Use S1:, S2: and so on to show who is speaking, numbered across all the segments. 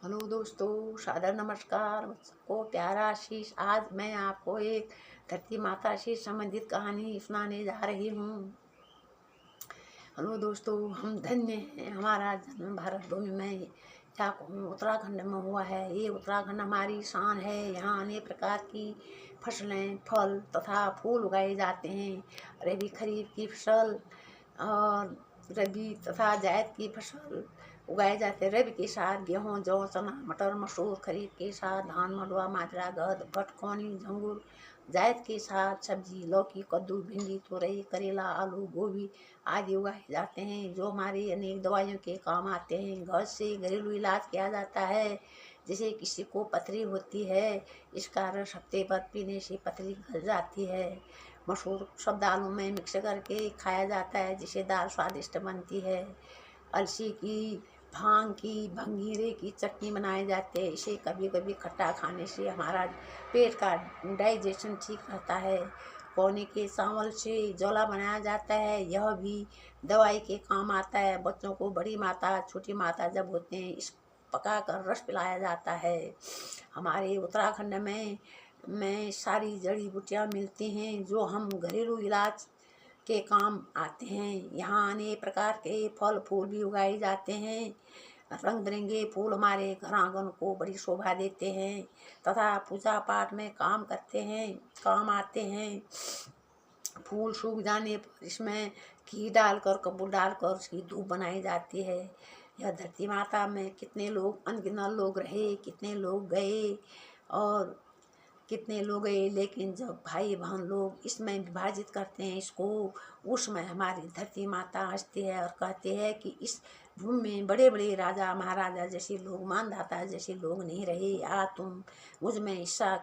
S1: Hello दोस्तों, सादर नमस्कार। सबको प्यारा आशीष। आज मैं आपको एक धरती माता से संबंधित कहानी सुनाने जा रही हूँ। हेलो दोस्तों, हम धन्य हैं। हमारा जन्म भारत भूमि में क्या कहूँ उत्तराखंड में हुआ है। ये उत्तराखंड हमारी शान है। यहाँ अनेक प्रकार की फसलें, फल तथा फूल उगाए जाते हैं। रबी खरीफ की फसल और रबी तथा जायद की फसल उगाए जाते हैं। रबी के साथ गेहूँ, जौ, चना, मटर, मसूर। खरीफ के साथ धान, मंडुआ, बाजरा, गद, भटकौनी, झंगुर। जायद के साथ सब्जी, लौकी, कद्दू, भिंडी, तोरई, करेला, आलू, गोभी आदि उगाए जाते हैं, जो हमारी अनेक दवाइयों के काम आते हैं। घर से घरेलू इलाज किया जाता है। जैसे किसी को पथरी होती है, इसका रस हफ्ते भर पीने से पथरी गल जाती है। मसूर सब दालों में मिक्स करके खाया जाता है, जिससे दाल स्वादिष्ट बनती है। अलसी की, भांग की, भंगीरे की चटनी बनाए जाते हैं। इसे कभी कभी खट्टा खाने से हमारा पेट का डाइजेशन ठीक रहता है। पौने के चावल से जौला बनाया जाता है, यह भी दवाई के काम आता है। बच्चों को बड़ी माता, छोटी माता जब होते हैं, इस पका कर रस पिलाया जाता है। हमारे उत्तराखंड में सारी जड़ी बूटियाँ मिलती हैं, जो हम घरेलू इलाज के काम आते हैं। यहाँ अनेक प्रकार के फल फूल भी उगाए जाते हैं। रंग बिरंगे फूल हमारे घर आंगन को बड़ी शोभा देते हैं तथा पूजा पाठ में काम आते हैं। फूल सूख जाने पर इसमें घी डालकर, कपूर डालकर उसकी धूप बनाई जाती है। यह धरती माता में कितने लोग, अनगिनत लोग रहे, कितने लोग गए और कितने लोग गए, लेकिन जब भाई बहन लोग इसमें विभाजित करते हैं इसको, उसमें हमारी धरती माता हंसती है और कहती है कि इस भूमि में बड़े बड़े राजा महाराजा जैसे लोग, मानदाता जैसे लोग नहीं रहे। तुम मुझ में हिस्सा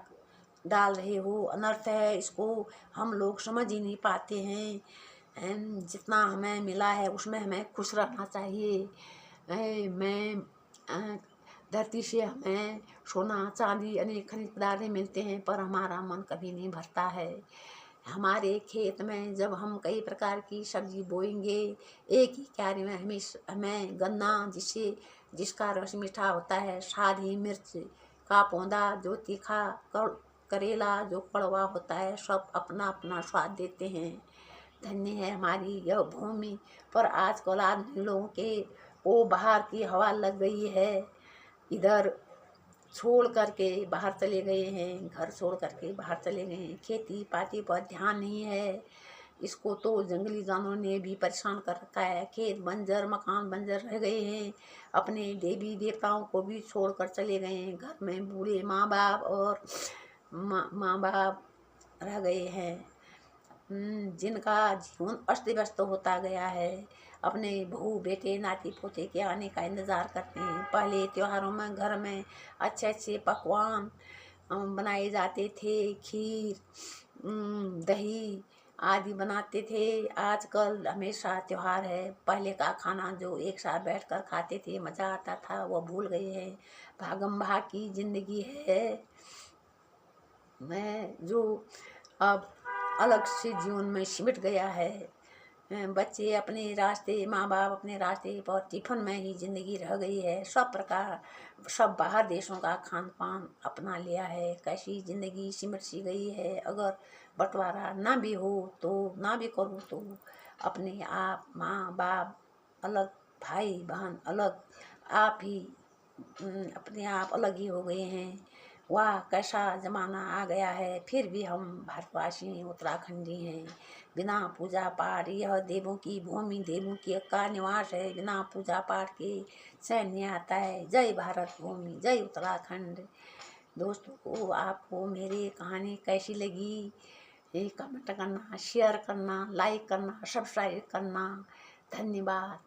S1: डाल रहे हो, अनर्थ है। इसको हम लोग समझ ही नहीं पाते हैं। जितना हमें मिला है उसमें हमें खुश रहना चाहिए। धरती से हमें सोना चांदी अनेक खनिज पदार्थ मिलते हैं, पर हमारा मन कभी नहीं भरता है। हमारे खेत में जब हम कई प्रकार की सब्जी बोएंगे, एक ही क्यारी में हमें गन्ना जिसका रस मीठा होता है, साधी मिर्च का पौधा जो तीखा, करेला जो कड़वा होता है, सब अपना अपना स्वाद देते हैं। धन्य है हमारी यह भूमि। पर आजकल आदमी लोगों के वो बाहर की हवा लग गई है, इधर छोड़ करके बाहर चले गए हैं, घर छोड़ करके बाहर चले गए हैं। खेती पाती पर ध्यान नहीं है। इसको तो जंगली जानवरों ने भी परेशान कर रखा है। खेत बंजर, मकान बंजर रह गए हैं। अपने देवी देवताओं को भी छोड़कर चले गए हैं। घर में बूढ़े माँ बाप रह गए हैं, जिनका जीवन अस्त व्यस्त होता गया है। अपने बहू बेटे नाती पोते के आने का इंतज़ार करते हैं। पहले त्योहारों में घर में अच्छे अच्छे पकवान बनाए जाते थे, खीर, दही आदि बनाते थे। आजकल हमेशा त्योहार है, पहले का खाना जो एक साथ बैठकर खाते थे, मज़ा आता था, वो भूल गए हैं। भागम भाग की जिंदगी है जो अब अलग से जीवन में सिमट गया है। बच्चे अपने रास्ते, माँ बाप अपने रास्ते पर, टिफिन में ही जिंदगी रह गई है। सब बाहर देशों का खान पान अपना लिया है। कैसी जिंदगी सिमट सी गई है। अगर बंटवारा ना भी हो तो, ना भी करूँ तो, अपने आप माँ बाप अलग, भाई बहन अलग, आप ही अपने आप अलग ही हो गए हैं। वाह कैसा ज़माना आ गया है। फिर भी हम भारतवासी उत्तराखंडी हैं। बिना पूजा पाठ, यह देवों की भूमि, देवों की का निवास है। बिना पूजा पाठ के चैन नहीं आता है। जय भारत भूमि, जय उत्तराखंड। दोस्तों को आपको मेरी कहानी कैसी लगी, कमेंट करना, शेयर करना, लाइक करना, सब्सक्राइब करना। धन्यवाद।